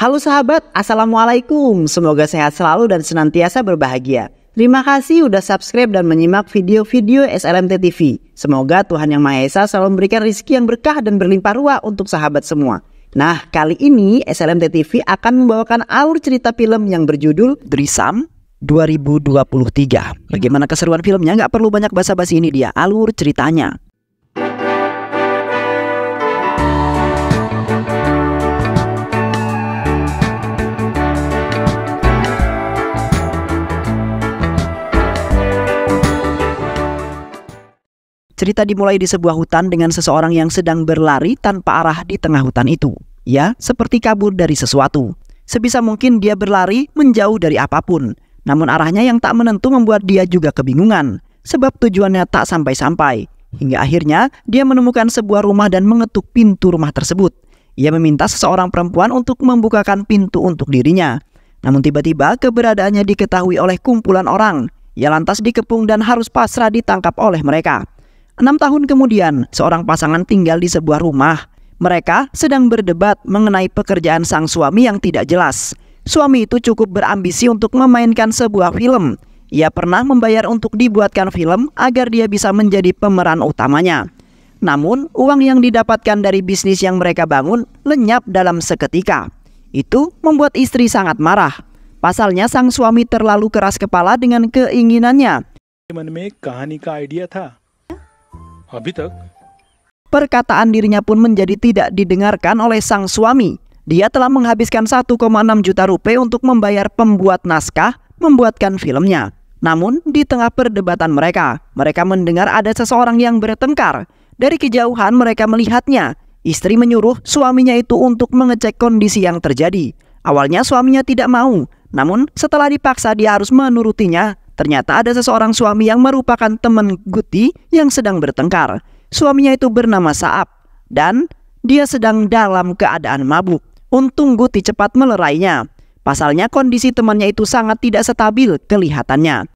Halo sahabat, Assalamualaikum. Semoga sehat selalu dan senantiasa berbahagia. Terima kasih udah subscribe dan menyimak video-video SLMT TV. Semoga Tuhan Yang Maha Esa selalu memberikan rezeki yang berkah dan berlimpah ruah untuk sahabat semua. Nah, kali ini SLMT TV akan membawakan alur cerita film yang berjudul Drisam 2023. Bagaimana keseruan filmnya? Nggak perlu banyak basa-basi, ini dia alur ceritanya. Cerita dimulai di sebuah hutan dengan seseorang yang sedang berlari tanpa arah di tengah hutan itu. Ya, seperti kabur dari sesuatu. Sebisa mungkin dia berlari menjauh dari apapun. Namun arahnya yang tak menentu membuat dia juga kebingungan. Sebab tujuannya tak sampai-sampai. Hingga akhirnya dia menemukan sebuah rumah dan mengetuk pintu rumah tersebut. Ia meminta seseorang perempuan untuk membukakan pintu untuk dirinya. Namun tiba-tiba keberadaannya diketahui oleh kumpulan orang. Ia lantas dikepung dan harus pasrah ditangkap oleh mereka. 6 tahun kemudian, seorang pasangan tinggal di sebuah rumah. Mereka sedang berdebat mengenai pekerjaan sang suami yang tidak jelas. Suami itu cukup berambisi untuk memainkan sebuah film. Ia pernah membayar untuk dibuatkan film agar dia bisa menjadi pemeran utamanya. Namun, uang yang didapatkan dari bisnis yang mereka bangun lenyap dalam seketika. Itu membuat istri sangat marah. Pasalnya sang suami terlalu keras kepala dengan keinginannya. Perkataan dirinya pun menjadi tidak didengarkan oleh sang suami. Dia telah menghabiskan 1,6 juta rupiah untuk membayar pembuat naskah membuatkan filmnya. Namun di tengah perdebatan mereka mendengar ada seseorang yang bertengkar. Dari kejauhan mereka melihatnya. Istri menyuruh suaminya itu untuk mengecek kondisi yang terjadi. Awalnya suaminya tidak mau, namun setelah dipaksa dia harus menurutinya. Ternyata ada seseorang suami yang merupakan teman Guti yang sedang bertengkar. Suaminya itu bernama Saab dan dia sedang dalam keadaan mabuk. Untung Guti cepat melerainya. Pasalnya kondisi temannya itu sangat tidak stabil kelihatannya.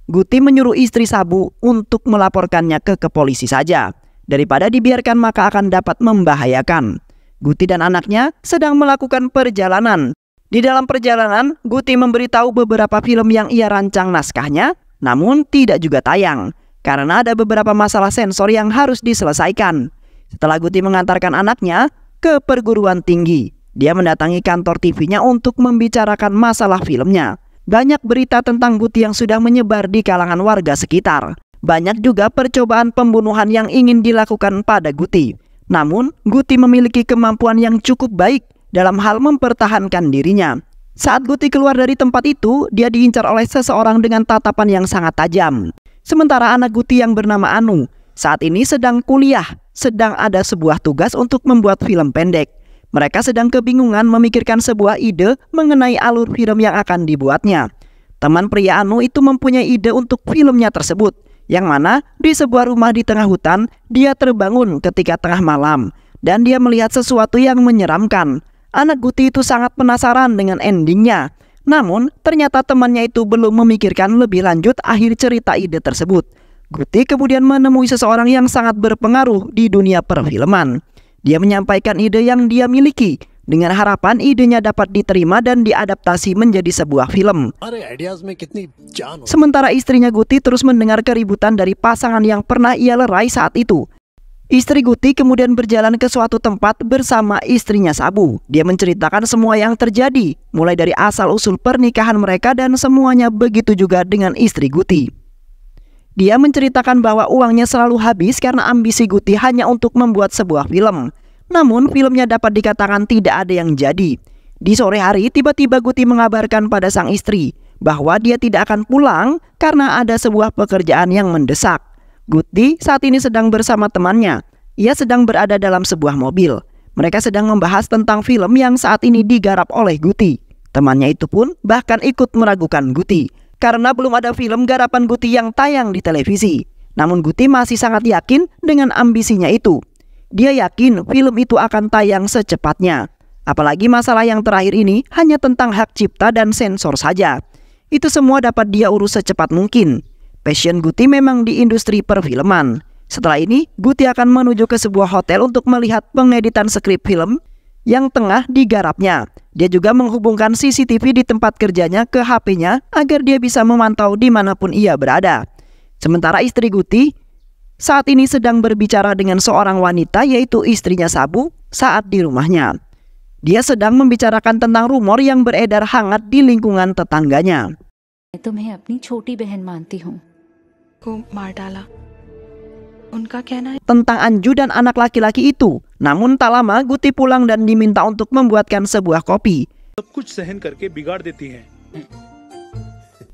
Guti menyuruh istri Sabu untuk melaporkannya ke polisi saja. Daripada dibiarkan maka akan dapat membahayakan. Guti dan anaknya sedang melakukan perjalanan. Di dalam perjalanan, Guti memberitahu beberapa film yang ia rancang naskahnya, namun tidak juga tayang, karena ada beberapa masalah sensor yang harus diselesaikan. Setelah Guti mengantarkan anaknya ke perguruan tinggi, dia mendatangi kantor TV-nya untuk membicarakan masalah filmnya. Banyak berita tentang Guti yang sudah menyebar di kalangan warga sekitar. Banyak juga percobaan pembunuhan yang ingin dilakukan pada Guti. Namun, Guti memiliki kemampuan yang cukup baik dalam hal mempertahankan dirinya. Saat Guti keluar dari tempat itu, dia diincar oleh seseorang dengan tatapan yang sangat tajam. Sementara anak Guti yang bernama Anu saat ini sedang kuliah, sedang ada sebuah tugas untuk membuat film pendek. Mereka sedang kebingungan memikirkan sebuah ide mengenai alur film yang akan dibuatnya. Teman pria Anu itu mempunyai ide untuk filmnya tersebut, yang mana di sebuah rumah di tengah hutan, dia terbangun ketika tengah malam dan dia melihat sesuatu yang menyeramkan. Anak Guti itu sangat penasaran dengan endingnya. Namun, ternyata temannya itu belum memikirkan lebih lanjut akhir cerita ide tersebut. Guti kemudian menemui seseorang yang sangat berpengaruh di dunia perfilman. Dia menyampaikan ide yang dia miliki, dengan harapan idenya dapat diterima dan diadaptasi menjadi sebuah film. Sementara istrinya Guti terus mendengar keributan dari pasangan yang pernah ia lerai saat itu. Istri Guti kemudian berjalan ke suatu tempat bersama istrinya Sabu. Dia menceritakan semua yang terjadi, mulai dari asal-usul pernikahan mereka dan semuanya begitu juga dengan istri Guti. Dia menceritakan bahwa uangnya selalu habis karena ambisi Guti hanya untuk membuat sebuah film. Namun filmnya dapat dikatakan tidak ada yang jadi. Di sore hari tiba-tiba Guti mengabarkan pada sang istri bahwa dia tidak akan pulang karena ada sebuah pekerjaan yang mendesak. Guti saat ini sedang bersama temannya. Ia sedang berada dalam sebuah mobil. Mereka sedang membahas tentang film yang saat ini digarap oleh Guti. Temannya itu pun bahkan ikut meragukan Guti, karena belum ada film garapan Guti yang tayang di televisi. Namun Guti masih sangat yakin dengan ambisinya itu. Dia yakin film itu akan tayang secepatnya. Apalagi masalah yang terakhir ini hanya tentang hak cipta dan sensor saja. Itu semua dapat dia urus secepat mungkin. Passion Guti memang di industri perfilman. Setelah ini, Guti akan menuju ke sebuah hotel untuk melihat pengeditan skrip film yang tengah digarapnya. Dia juga menghubungkan CCTV di tempat kerjanya ke HP-nya agar dia bisa memantau dimanapun ia berada. Sementara istri Guti saat ini sedang berbicara dengan seorang wanita, yaitu istrinya Sabu, saat di rumahnya. Dia sedang membicarakan tentang rumor yang beredar hangat di lingkungan tetangganya. तुम्हें अपनी छोटी बहन मानती हूँ को मार डाला उनका कहना है tentang Anju dan anak laki-laki itu. Namun tak lama Guti pulang dan diminta untuk membuatkan sebuah kopi. सब कुछ सहन करके बिगाड़ देती हैं।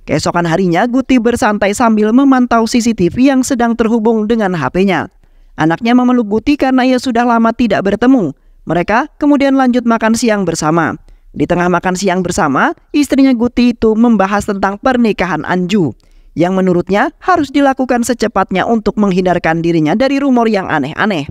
Keesokan harinya Guti bersantai sambil memantau CCTV yang sedang terhubung dengan HP-nya. Anaknya memeluk Guti karena ia sudah lama tidak bertemu. Mereka kemudian lanjut makan siang bersama. Di tengah makan siang bersama, istrinya Guti itu membahas tentang pernikahan Anju, yang menurutnya harus dilakukan secepatnya untuk menghindarkan dirinya dari rumor yang aneh-aneh.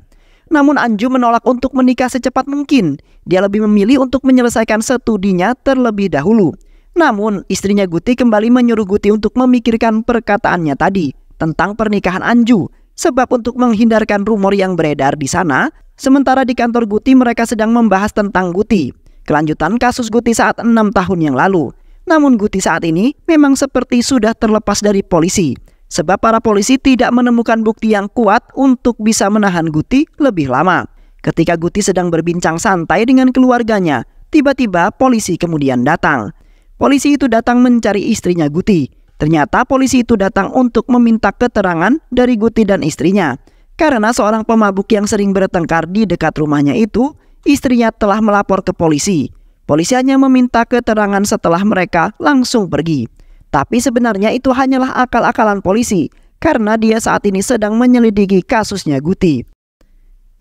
Namun Anju menolak untuk menikah secepat mungkin. Dia lebih memilih untuk menyelesaikan studinya terlebih dahulu. Namun istrinya Guti kembali menyuruh Guti untuk memikirkan perkataannya tadi tentang pernikahan Anju, sebab untuk menghindarkan rumor yang beredar di sana. Sementara di kantor Guti mereka sedang membahas tentang Guti, kelanjutan kasus Guti saat 6 tahun yang lalu. Namun Guti saat ini memang seperti sudah terlepas dari polisi, sebab para polisi tidak menemukan bukti yang kuat untuk bisa menahan Guti lebih lama. Ketika Guti sedang berbincang santai dengan keluarganya, tiba-tiba polisi kemudian datang. Polisi itu datang mencari istrinya Guti. Ternyata polisi itu datang untuk meminta keterangan dari Guti dan istrinya. Karena seorang pemabuk yang sering bertengkar di dekat rumahnya itu, istrinya telah melapor ke polisi. Polisi hanya meminta keterangan setelah mereka langsung pergi. Tapi sebenarnya itu hanyalah akal-akalan polisi, karena dia saat ini sedang menyelidiki kasusnya Guti.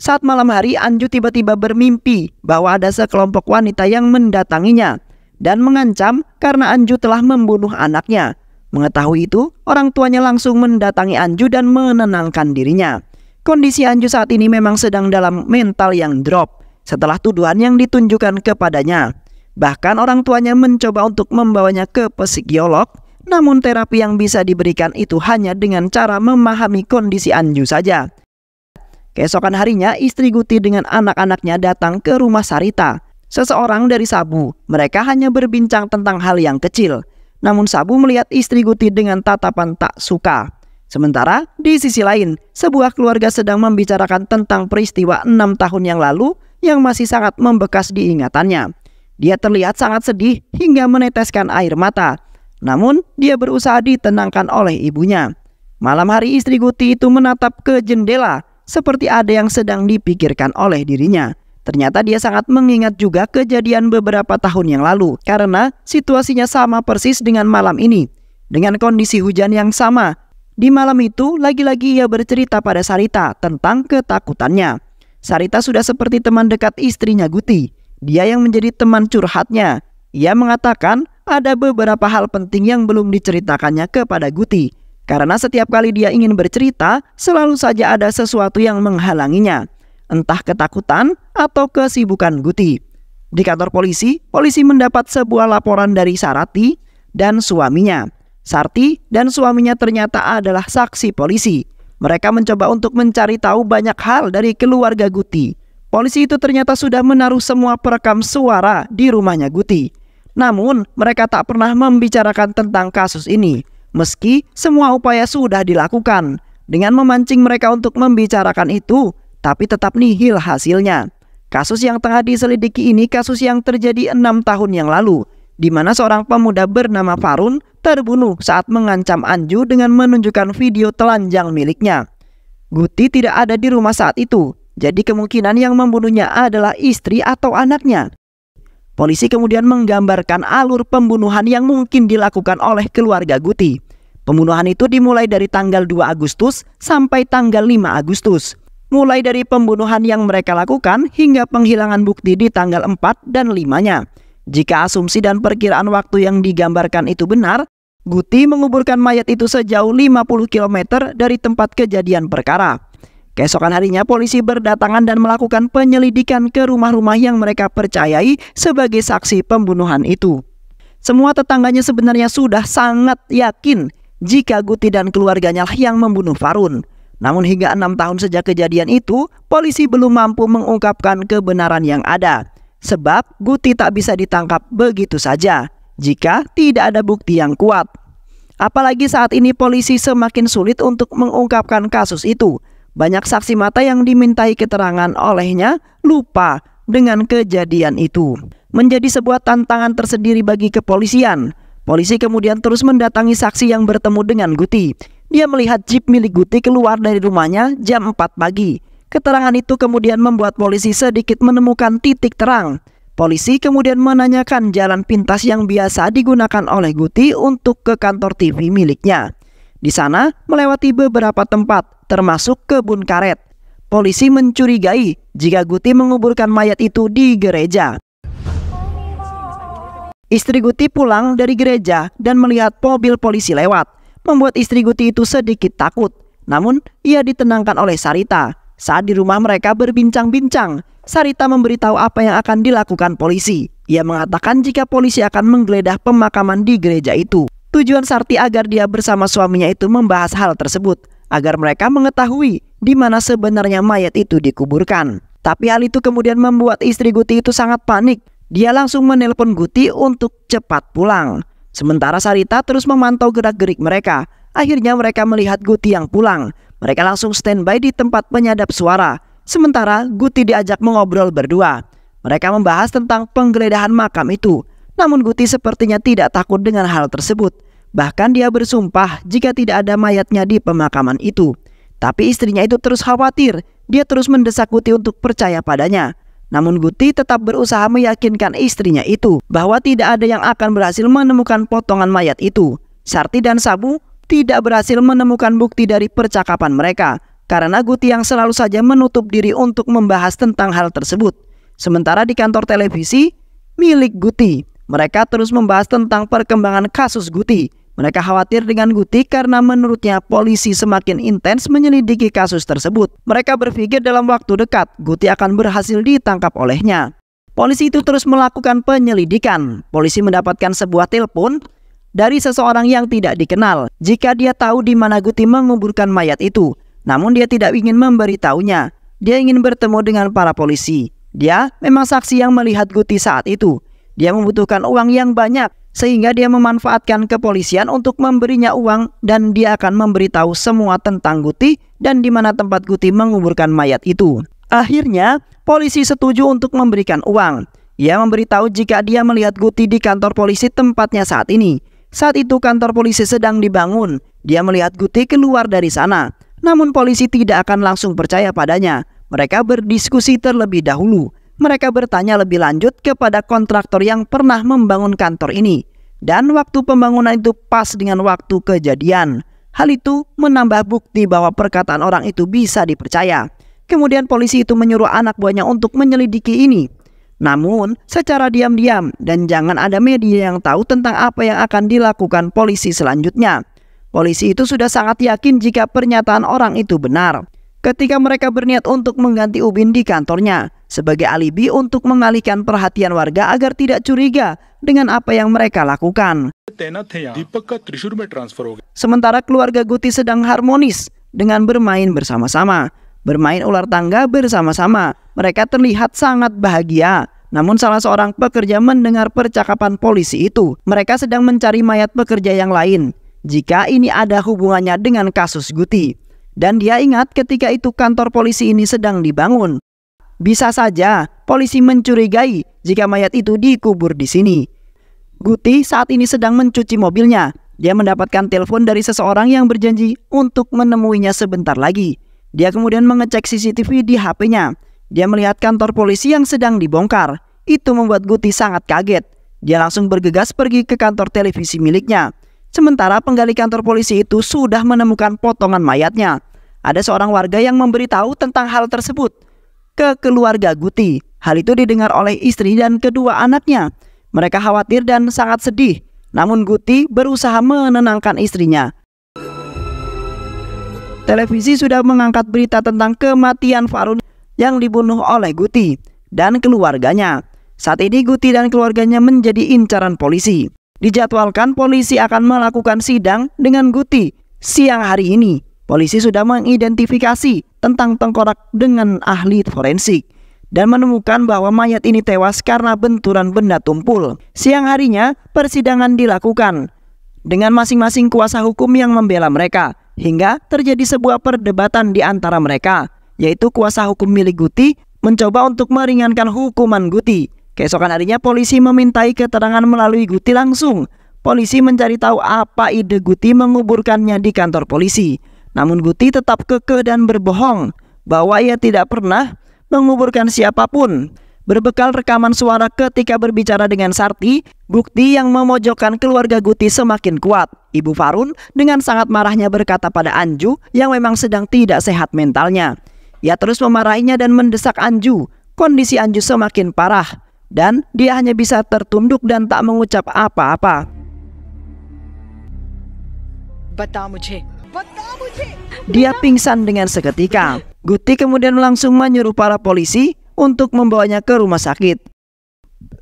Saat malam hari, Anju tiba-tiba bermimpi bahwa ada sekelompok wanita yang mendatanginya dan mengancam karena Anju telah membunuh anaknya. Mengetahui itu, orang tuanya langsung mendatangi Anju dan menenangkan dirinya. Kondisi Anju saat ini memang sedang dalam mental yang drop setelah tuduhan yang ditunjukkan kepadanya. Bahkan orang tuanya mencoba untuk membawanya ke psikolog, namun terapi yang bisa diberikan itu hanya dengan cara memahami kondisi Anju saja. Keesokan harinya, istri Guti dengan anak-anaknya datang ke rumah Sarita, seseorang dari Sabu. Mereka hanya berbincang tentang hal yang kecil. Namun Sabu melihat istri Guti dengan tatapan tak suka. Sementara di sisi lain, sebuah keluarga sedang membicarakan tentang peristiwa 6 tahun yang lalu yang masih sangat membekas di ingatannya. Dia terlihat sangat sedih hingga meneteskan air mata. Namun dia berusaha ditenangkan oleh ibunya. Malam hari istri Guti itu menatap ke jendela seperti ada yang sedang dipikirkan oleh dirinya. Ternyata dia sangat mengingat juga kejadian beberapa tahun yang lalu karena situasinya sama persis dengan malam ini. Dengan kondisi hujan yang sama. Di malam itu, lagi-lagi ia bercerita pada Sarita tentang ketakutannya. Sarita sudah seperti teman dekat istrinya Guti. Dia yang menjadi teman curhatnya. Ia mengatakan ada beberapa hal penting yang belum diceritakannya kepada Guti. Karena setiap kali dia ingin bercerita, selalu saja ada sesuatu yang menghalanginya. Entah ketakutan atau kesibukan Guti. Di kantor polisi, polisi mendapat sebuah laporan dari Sarati dan suaminya. Sarti dan suaminya ternyata adalah saksi polisi. Mereka mencoba untuk mencari tahu banyak hal dari keluarga Guti. Polisi itu ternyata sudah menaruh semua perekam suara di rumahnya Guti. Namun mereka tak pernah membicarakan tentang kasus ini, meski semua upaya sudah dilakukan dengan memancing mereka untuk membicarakan itu, tapi tetap nihil hasilnya. Kasus yang tengah diselidiki ini kasus yang terjadi 6 tahun yang lalu, di mana seorang pemuda bernama Farun terbunuh saat mengancam Anju dengan menunjukkan video telanjang miliknya. Guti tidak ada di rumah saat itu, jadi kemungkinan yang membunuhnya adalah istri atau anaknya. Polisi kemudian menggambarkan alur pembunuhan yang mungkin dilakukan oleh keluarga Guti. Pembunuhan itu dimulai dari tanggal 2 Agustus sampai tanggal 5 Agustus. Mulai dari pembunuhan yang mereka lakukan hingga penghilangan bukti di tanggal 4 dan 5-nya. Jika asumsi dan perkiraan waktu yang digambarkan itu benar, Guti menguburkan mayat itu sejauh 50 km dari tempat kejadian perkara. Keesokan harinya polisi berdatangan dan melakukan penyelidikan ke rumah-rumah yang mereka percayai sebagai saksi pembunuhan itu. Semua tetangganya sebenarnya sudah sangat yakin jika Guti dan keluarganya lah yang membunuh Farun. Namun hingga 6 tahun sejak kejadian itu, polisi belum mampu mengungkapkan kebenaran yang ada. sebab Guti tak bisa ditangkap begitu saja jika tidak ada bukti yang kuat. Apalagi saat ini polisi semakin sulit untuk mengungkapkan kasus itu. Banyak saksi mata yang dimintai keterangan olehnya lupa dengan kejadian itu. Menjadi sebuah tantangan tersendiri bagi kepolisian. Polisi kemudian terus mendatangi saksi yang bertemu dengan Guti. Dia melihat jeep milik Guti keluar dari rumahnya jam 4 pagi. Keterangan itu kemudian membuat polisi sedikit menemukan titik terang. Polisi kemudian menanyakan jalan pintas yang biasa digunakan oleh Guti untuk ke kantor TV miliknya. Di sana melewati beberapa tempat, termasuk kebun karet. Polisi mencurigai jika Guti menguburkan mayat itu di gereja. Istri Guti pulang dari gereja dan melihat mobil polisi lewat, membuat istri Guti itu sedikit takut. Namun ia ditenangkan oleh Sarita. Saat di rumah mereka berbincang-bincang, Sarita memberitahu apa yang akan dilakukan polisi. Ia mengatakan jika polisi akan menggeledah pemakaman di gereja itu. Tujuan Sarti agar dia bersama suaminya itu membahas hal tersebut, agar mereka mengetahui di mana sebenarnya mayat itu dikuburkan. Tapi hal itu kemudian membuat istri Guti itu sangat panik. Dia langsung menelpon Guti untuk cepat pulang. Sementara Sarita terus memantau gerak-gerik mereka. Akhirnya mereka melihat Guti yang pulang. Mereka langsung standby di tempat penyadap suara. Sementara Guti diajak mengobrol berdua. Mereka membahas tentang penggeledahan makam itu. Namun Guti sepertinya tidak takut dengan hal tersebut. Bahkan dia bersumpah jika tidak ada mayatnya di pemakaman itu. Tapi istrinya itu terus khawatir. Dia terus mendesak Guti untuk percaya padanya. Namun Guti tetap berusaha meyakinkan istrinya itu bahwa tidak ada yang akan berhasil menemukan potongan mayat itu. Sarti dan Sabu tidak berhasil menemukan bukti dari percakapan mereka karena Guti yang selalu saja menutup diri untuk membahas tentang hal tersebut. Sementara di kantor televisi milik Guti, mereka terus membahas tentang perkembangan kasus Guti. Mereka khawatir dengan Guti karena menurutnya polisi semakin intens menyelidiki kasus tersebut. Mereka berpikir dalam waktu dekat Guti akan berhasil ditangkap olehnya. Polisi itu terus melakukan penyelidikan. Polisi mendapatkan sebuah telepon dari seseorang yang tidak dikenal jika dia tahu di mana Guti menguburkan mayat itu. Namun dia tidak ingin memberitahunya. Dia ingin bertemu dengan para polisi. Dia memang saksi yang melihat Guti saat itu. Dia membutuhkan uang yang banyak sehingga dia memanfaatkan kepolisian untuk memberinya uang dan dia akan memberitahu semua tentang Guti dan di mana tempat Guti menguburkan mayat itu. Akhirnya polisi setuju untuk memberikan uang. Ia memberitahu jika dia melihat Guti di kantor polisi tempatnya saat ini. Saat itu kantor polisi sedang dibangun. Dia melihat Guti keluar dari sana. Namun polisi tidak akan langsung percaya padanya. Mereka berdiskusi terlebih dahulu. Mereka bertanya lebih lanjut kepada kontraktor yang pernah membangun kantor ini. Dan waktu pembangunan itu pas dengan waktu kejadian. Hal itu menambah bukti bahwa perkataan orang itu bisa dipercaya. Kemudian polisi itu menyuruh anak buahnya untuk menyelidiki ini. Namun secara diam-diam dan jangan ada media yang tahu tentang apa yang akan dilakukan polisi selanjutnya. Polisi itu sudah sangat yakin jika pernyataan orang itu benar. Ketika mereka berniat untuk mengganti ubin di kantornya sebagai alibi untuk mengalihkan perhatian warga agar tidak curiga dengan apa yang mereka lakukan. Sementara keluarga Guti sedang harmonis dengan bermain bersama-sama, bermain ular tangga bersama-sama. Mereka terlihat sangat bahagia. Namun salah seorang pekerja mendengar percakapan polisi itu. Mereka sedang mencari mayat pekerja yang lain jika ini ada hubungannya dengan kasus Guti. Dan dia ingat ketika itu kantor polisi ini sedang dibangun. Bisa saja polisi mencurigai jika mayat itu dikubur di sini. Guti saat ini sedang mencuci mobilnya. Dia mendapatkan telepon dari seseorang yang berjanji untuk menemuinya sebentar lagi. Dia kemudian mengecek CCTV di HP-nya. Dia melihat kantor polisi yang sedang dibongkar. Itu membuat Guti sangat kaget. Dia langsung bergegas pergi ke kantor televisi miliknya. Sementara penggali kantor polisi itu sudah menemukan potongan mayatnya. Ada seorang warga yang memberitahu tentang hal tersebut ke keluarga Guti. Hal itu didengar oleh istri dan kedua anaknya. Mereka khawatir dan sangat sedih. Namun Guti berusaha menenangkan istrinya. Televisi sudah mengangkat berita tentang kematian Farun yang dibunuh oleh Guti dan keluarganya. Saat ini Guti dan keluarganya menjadi incaran polisi. Dijadwalkan polisi akan melakukan sidang dengan Guti siang hari ini. Polisi sudah mengidentifikasi tentang tengkorak dengan ahli forensik. dan menemukan bahwa mayat ini tewas karena benturan benda tumpul. Siang harinya, persidangan dilakukan dengan masing-masing kuasa hukum yang membela mereka, hingga terjadi sebuah perdebatan di antara mereka, yaitu kuasa hukum milik Guti mencoba untuk meringankan hukuman Guti. Keesokan harinya polisi memintai keterangan melalui Guti langsung. Polisi mencari tahu apa ide Guti menguburkannya di kantor polisi. Namun Guti tetap kekeh dan berbohong bahwa ia tidak pernah menguburkan siapapun. Berbekal rekaman suara ketika berbicara dengan Sarti, bukti yang memojokkan keluarga Guti semakin kuat. Ibu Farun dengan sangat marahnya berkata pada Anju yang memang sedang tidak sehat mentalnya. Ia terus memarahinya dan mendesak Anju. Kondisi Anju semakin parah dan dia hanya bisa tertunduk dan tak mengucap apa-apa. Dia pingsan dengan seketika. Guti kemudian langsung menyuruh para polisi untuk membawanya ke rumah sakit.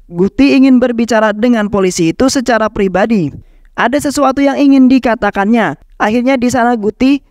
Guti ingin berbicara dengan polisi itu secara pribadi. Ada sesuatu yang ingin dikatakannya. Akhirnya di sana Guti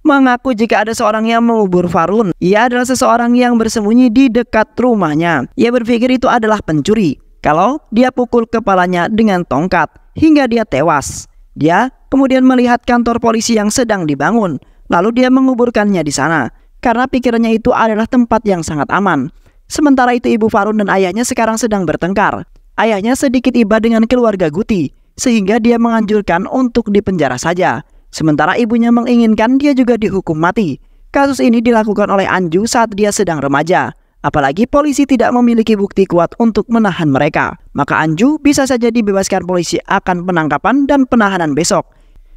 mengaku jika ada seorang yang mengubur Farun. Ia adalah seseorang yang bersembunyi di dekat rumahnya. Ia berpikir itu adalah pencuri. Kalau dia pukul kepalanya dengan tongkat hingga dia tewas. Dia kemudian melihat kantor polisi yang sedang dibangun. Lalu dia menguburkannya di sana karena pikirannya itu adalah tempat yang sangat aman. Sementara itu Ibu Farun dan ayahnya sekarang sedang bertengkar. Ayahnya sedikit iba dengan keluarga Guti sehingga dia menganjurkan untuk dipenjara saja. Sementara ibunya menginginkan dia juga dihukum mati. Kasus ini dilakukan oleh Anju saat dia sedang remaja. Apalagi polisi tidak memiliki bukti kuat untuk menahan mereka. Maka Anju bisa saja dibebaskan polisi akan penangkapan dan penahanan besok.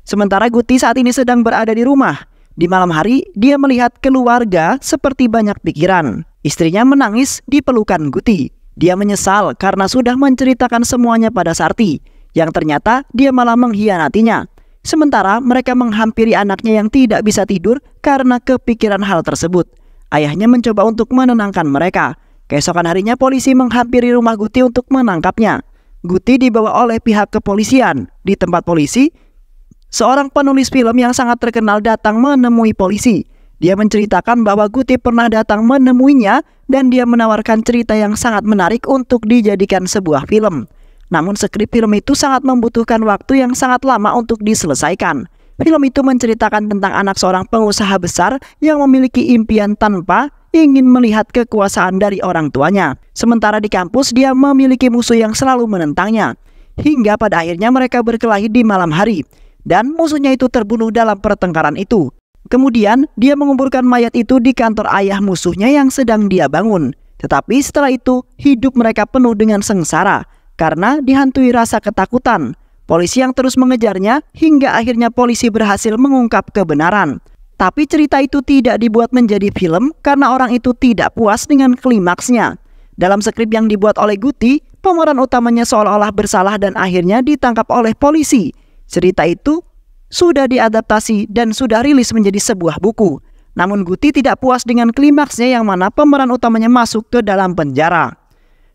Sementara Guti saat ini sedang berada di rumah. Di malam hari, dia melihat keluarga seperti banyak pikiran. Istrinya menangis di pelukan Guti. Dia menyesal karena sudah menceritakan semuanya pada Sarti, yang ternyata dia malah mengkhianatinya. Sementara mereka menghampiri anaknya yang tidak bisa tidur karena kepikiran hal tersebut. Ayahnya mencoba untuk menenangkan mereka. Keesokan harinya polisi menghampiri rumah Guti untuk menangkapnya. Guti dibawa oleh pihak kepolisian. Di tempat polisi, seorang penulis film yang sangat terkenal datang menemui polisi. Dia menceritakan bahwa Guti pernah datang menemuinya dan dia menawarkan cerita yang sangat menarik untuk dijadikan sebuah film. Namun skrip film itu sangat membutuhkan waktu yang sangat lama untuk diselesaikan. Film itu menceritakan tentang anak seorang pengusaha besar yang memiliki impian tanpa ingin melihat kekuasaan dari orang tuanya. Sementara di kampus dia memiliki musuh yang selalu menentangnya. Hingga pada akhirnya mereka berkelahi di malam hari. Dan musuhnya itu terbunuh dalam pertengkaran itu. Kemudian dia menguburkan mayat itu di kantor ayah musuhnya yang sedang dia bangun. Tetapi setelah itu hidup mereka penuh dengan sengsara karena dihantui rasa ketakutan. Polisi yang terus mengejarnya hingga akhirnya polisi berhasil mengungkap kebenaran. Tapi cerita itu tidak dibuat menjadi film karena orang itu tidak puas dengan klimaksnya. Dalam skrip yang dibuat oleh Guti, pemeran utamanya seolah-olah bersalah dan akhirnya ditangkap oleh polisi. Cerita itu sudah diadaptasi dan sudah rilis menjadi sebuah buku. Namun Guti tidak puas dengan klimaksnya yang mana pemeran utamanya masuk ke dalam penjara.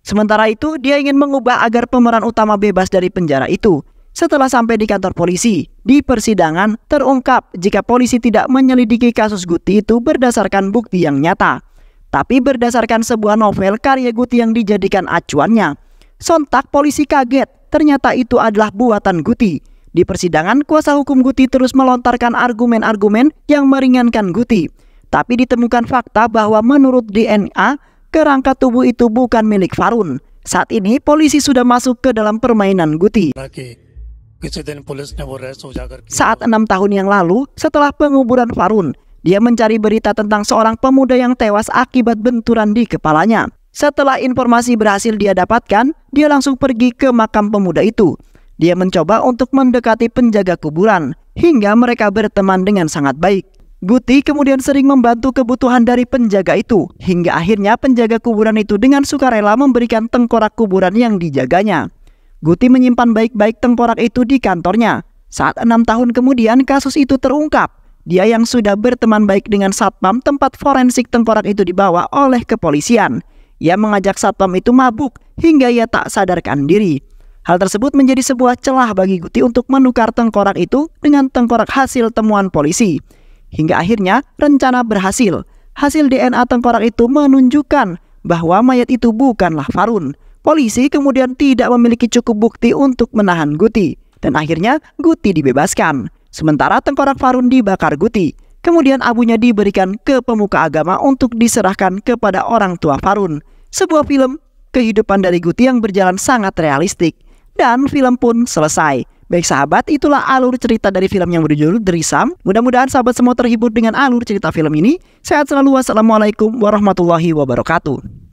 Sementara itu dia ingin mengubah agar pemeran utama bebas dari penjara itu. Setelah sampai di kantor polisi, di persidangan terungkap jika polisi tidak menyelidiki kasus Guti itu berdasarkan bukti yang nyata, tapi berdasarkan sebuah novel karya Guti yang dijadikan acuannya. Sontak polisi kaget, ternyata itu adalah buatan Guti. Di persidangan, kuasa hukum Guti terus melontarkan argumen-argumen yang meringankan Guti. Tapi ditemukan fakta bahwa menurut DNA, kerangka tubuh itu bukan milik Farun. Saat ini polisi sudah masuk ke dalam permainan Guti. Saat 6 tahun yang lalu, setelah penguburan Farun, dia mencari berita tentang seorang pemuda yang tewas akibat benturan di kepalanya. Setelah informasi berhasil dia dapatkan, dia langsung pergi ke makam pemuda itu. Dia mencoba untuk mendekati penjaga kuburan, hingga mereka berteman dengan sangat baik. Guti kemudian sering membantu kebutuhan dari penjaga itu, hingga akhirnya penjaga kuburan itu dengan sukarela memberikan tengkorak kuburan yang dijaganya. Guti menyimpan baik-baik tengkorak itu di kantornya. Saat 6 tahun kemudian kasus itu terungkap. Dia yang sudah berteman baik dengan satpam tempat forensik tengkorak itu dibawa oleh kepolisian. Ia mengajak satpam itu mabuk hingga ia tak sadarkan diri. Hal tersebut menjadi sebuah celah bagi Guti untuk menukar tengkorak itu dengan tengkorak hasil temuan polisi. Hingga akhirnya rencana berhasil. Hasil DNA tengkorak itu menunjukkan bahwa mayat itu bukanlah Farun. Polisi kemudian tidak memiliki cukup bukti untuk menahan Guti, dan akhirnya Guti dibebaskan. Sementara tengkorak Farun dibakar Guti. Kemudian abunya diberikan ke pemuka agama untuk diserahkan kepada orang tua Farun. Sebuah film kehidupan dari Guti yang berjalan sangat realistik. Dan film pun selesai. Baik sahabat, itulah alur cerita dari film yang berjudul Drisam. Mudah-mudahan sahabat semua terhibur dengan alur cerita film ini. Sehat selalu, wassalamualaikum warahmatullahi wabarakatuh.